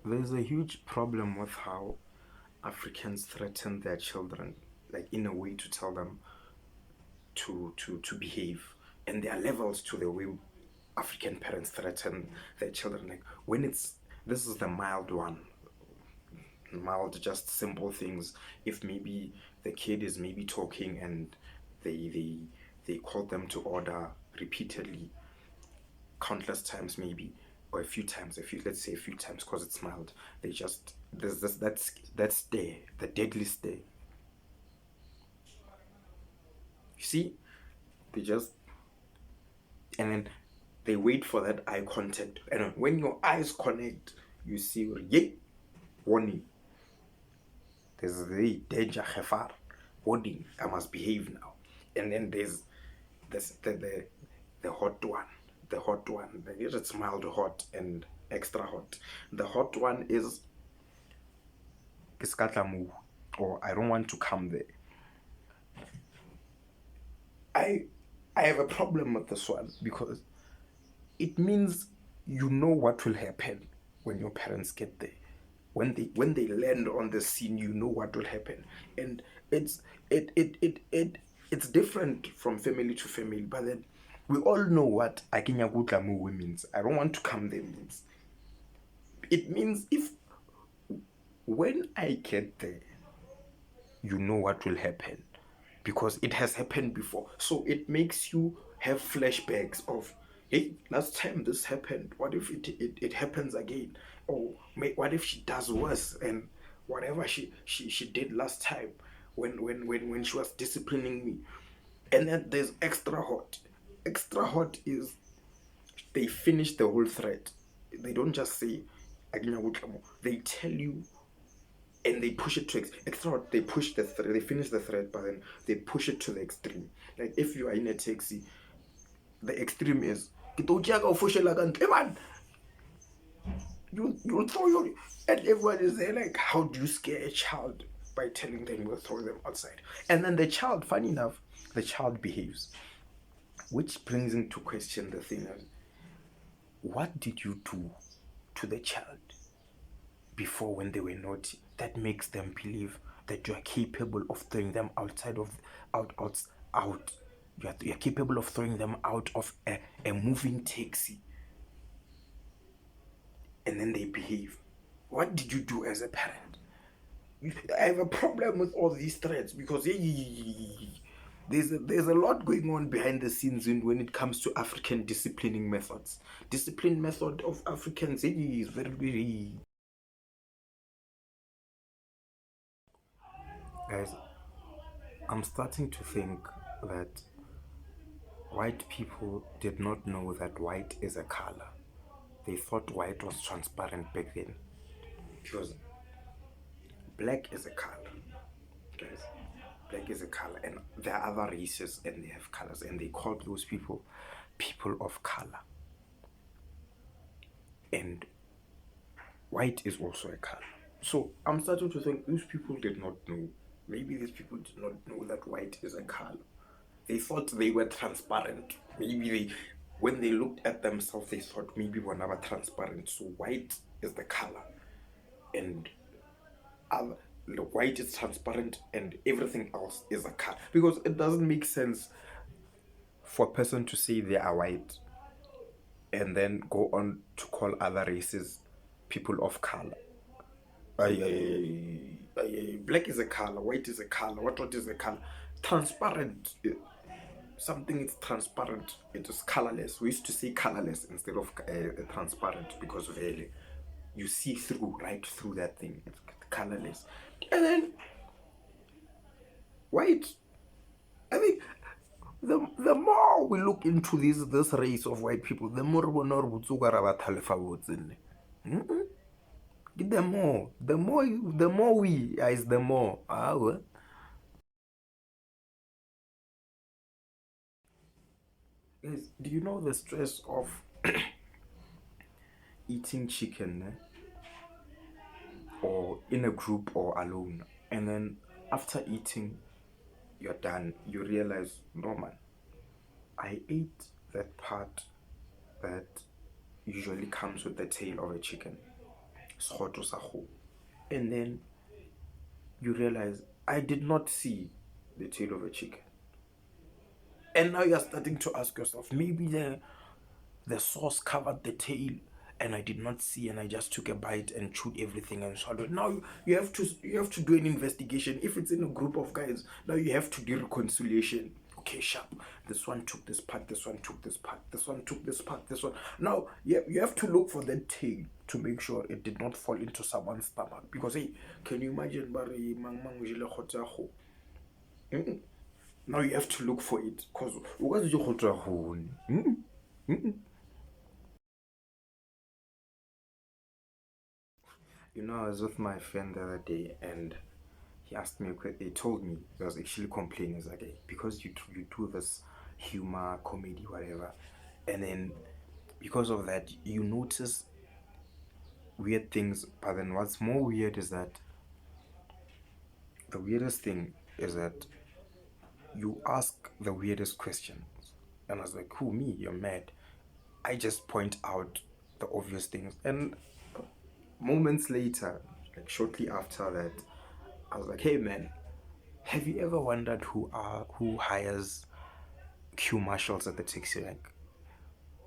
There's a huge problem with how Africans threaten their children, like in a way to tell them to behave. And there are levels to the way African parents threaten their children. Like when it's this is the mild one, mild, just simple things. If maybe the kid is maybe talking and they they they call them to order repeatedly, countless times maybe, or a few times, let's say a few times, because it's mild. They just there's this that stare, the deadly stare. You see, they just and then they wait for that eye contact, and when your eyes connect, you see, yeah, warning. There's the danger, khafar, warning. I must behave now. And then there's this the hot one, the hot one. It's mild hot and extra hot. The hot one is kiskatlamu, or I don't want to come there. I I have a problem with this one because it means you know what will happen when your parents get there. When they land on the scene, you know what will happen. And it's it's different from family to family, but then we all know what akinyakutlamu means. I don't want to come there means. It means if when I get there, you know what will happen because it has happened before. So it makes you have flashbacks of, hey, last time this happened. What if it happens again? Or what if she does worse and whatever she did last time when she was disciplining me? And then there's extra hot. Extra hot is they finish the whole thread. They don't just say, they tell you and they push it to extra. They push the thread. They finish the thread, but then they push it to the extreme. Like if you are in a taxi, the extreme is you throw your, and everyone is there like, how do you scare a child by telling them you'll throw them outside? And then the child, funny enough, the child behaves, which brings into question the thing of, what did you do to the child before when they were naughty that makes them believe that you are capable of throwing them outside of out you're capable of throwing them out of a moving taxi, and then they behave? What did you do as a parent? I have a problem with all these threats because there's a lot going on behind the scenes when it comes to African disciplining methods. Discipline method of Africans is very, very. Guys, I'm starting to think that white people did not know that white is a color. They thought white was transparent back then. Because black is a color. Guys, black is a color. And there are other races and they have colors. And they call those people people of color. And white is also a color. So I'm starting to think these people did not know. Maybe these people did not know that white is a color. They thought they were transparent. Maybe when they looked at themselves, they thought maybe we're never transparent. So white is the color, and the white is transparent, and everything else is a color. Because it doesn't make sense for a person to say they are white and then go on to call other races people of color. Black is a color, white is a color. What is a color? Transparent. Something is transparent, it is colorless. We used to say colorless instead of transparent because really you see through, right through that thing. It's colorless. And then white, I think the more we look into this race of white people, the more we know the more we is the more Guys, do you know the stress of eating chicken, or in a group or alone, and then after eating, you're done, you realize, no man, I ate that part that usually comes with the tail of a chicken. Sekgotho sa kgomo. And then you realize I did not see the tail of a chicken. And now you're starting to ask yourself, maybe the sauce covered the tail and I did not see, and I just took a bite and chewed everything and swallowed. Now you have to do an investigation. If it's in a group of guys, now you have to do reconciliation. Okay, sharp. This one took this part, this one took this part, this one took this part, this one. Now you have to look for that tail to make sure it did not fall into someone's stomach. Because hey, can you imagine Barry Mang Mang Jile Khotaho? Now you have to look for it. Because what is your Khotaho? You know, I was with my friend the other day, and he asked me, he told me, he was actually complaining, he's like, hey, because you do this humor, comedy, whatever, and then because of that, you notice weird things, but then what's more weird is that the weirdest thing is that you ask the weirdest questions. And I was like, who, me? You're mad. I just point out the obvious things. And moments later, like shortly after that, I was like, hey man, have you ever wondered who hires queue marshals at the taxi rank?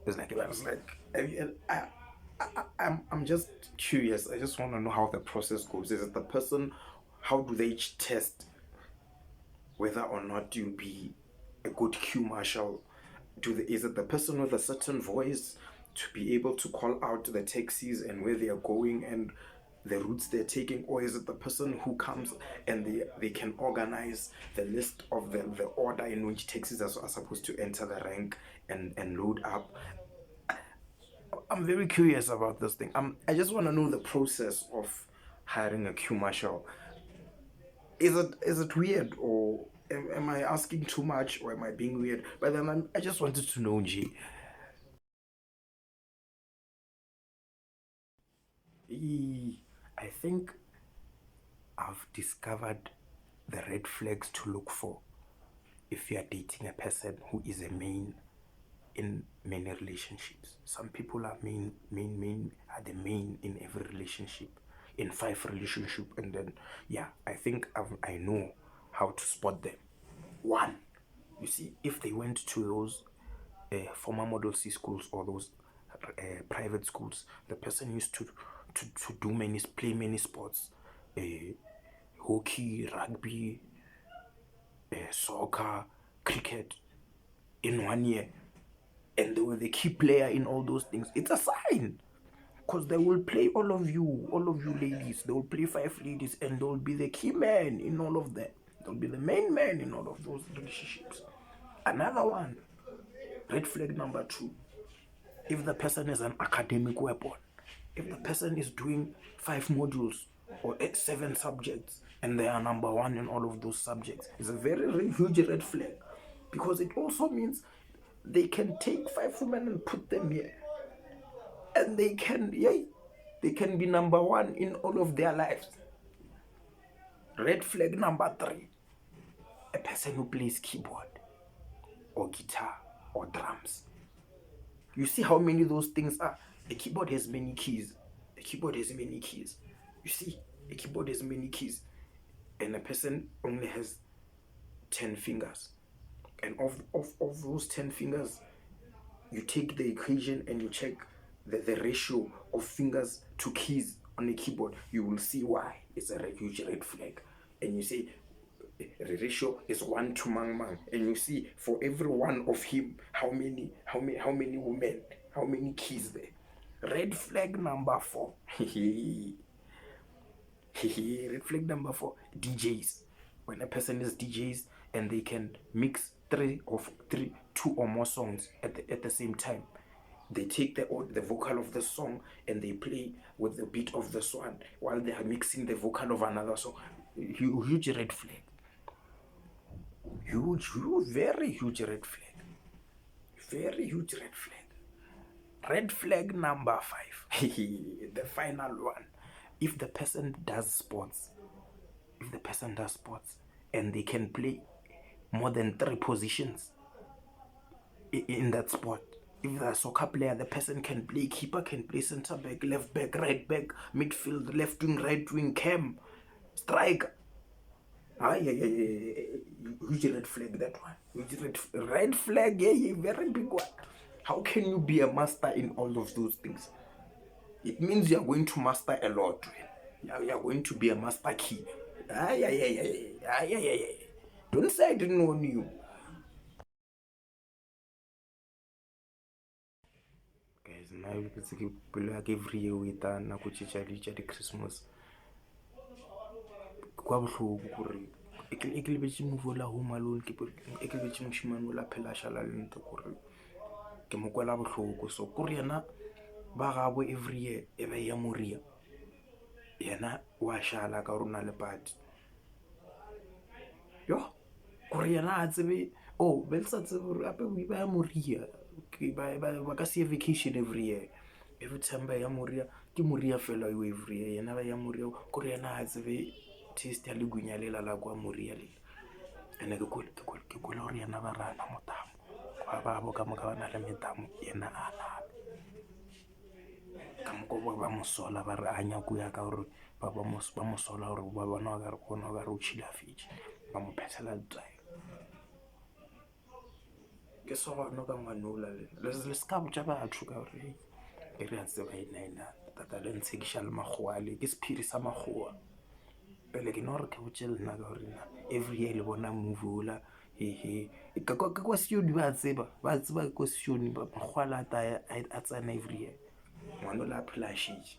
It's like I was like, I'm just curious. I just want to know how the process goes. Is it the person? How do they test whether or not you'll be a good queue marshal? Is it the person with a certain voice to be able to call out the taxis and where they are going and the routes they're taking, or is it the person who comes and they can organize the list of the order in which taxis are supposed to enter the rank and load up? I'm very curious about this thing. I just want to know the process of hiring a queue marshal. Is it weird, or am I asking too much, or am I being weird? But then I just wanted to know, G. I think I've discovered the red flags to look for if you are dating a person who is a main in many relationships. Some people are are the main in every relationship, in 5 relationship, and then yeah, I think I know how to spot them. One, you see, if they went to those former Model C schools or those private schools, the person used to play many sports, uh, hockey, rugby, soccer, cricket in 1 year, and they were the key player in all those things. It's a sign, because they will play all of you ladies. They will play 5 ladies, and they will be the key man in all of them. They'll be the main man in all of those relationships. Another one, red flag number 2, if the person is an academic weapon, if the person is doing 5 modules or 7 subjects and they are number 1 in all of those subjects, it's a very huge red flag, because it also means they can take 5 women and put them here, and they can be number 1 in all of their lives. Red flag number 3, a person who plays keyboard or guitar or drums. You see how many those things are? A keyboard has many keys. A keyboard has many keys. You see, a keyboard has many keys. And a person only has 10 fingers. And of those 10 fingers, you take the equation and you check the ratio of fingers to keys on a keyboard. You will see why it's a huge red flag. And you say, the ratio is 1 to Mang Mang, and you see for every one of him how many women, how many keys there. Red flag number 4. Red flag number 4, DJs. When a person is DJs and they can mix 2 or more songs at the same time. They take the vocal of the song and they play with the beat of this one while they are mixing the vocal of another song. Huge red flag. Very huge red flag. Very huge red flag. Red flag number 5. The final one. If the person does sports, and they can play more than 3 positions in that sport, If they're a soccer player, the person can play keeper, can play centre back, left back, right back, midfield, left wing, right wing, cam, striker. Ah, yeah. Huge red flag, that one. Huge red flag, yeah, very big one. How can you be a master in all of those things? It means you're going to master a lot. You're going to be a master key. Yeah. Don't say I didn't warn you. Guys, now it's like every year we done na kuchicha the Christmas. Kwa bohloko gore e ke lebetse movie la Home Alone e ke lebetse moshimane la phela shala le ntho gore ke mo kwela bohloko. So gore yena ba gabo every year e be ya moria yena wa shala ka rona le party yo gore yena a tsebe be tsa tsebe gore ape ba ya moria ba ka se vacation every year. Every time ba ya moria ke moria fela yo every year yena ba ya moria gore yena a tsebe taste ya legunya lela la kwa moria le ene ke kole gore yena ba rana motamo kwa babo ka moka ba na le metamo yena a na ka moko ba mosola ba re anya ku ya ka gore ba mosola gore ba bona ga re bona ga re o chila fitše ba mo phethela tsaya ke so no ka manola le ska botsa batho ka gore ke re a tseba ina tata le ntshekisha le magwale ke sephiri sa magwa pele ke no re ke botse lena ka gore every year le bona movie ola ka question ba tseba question ba magwala a tsana every year ngwana la phela shitše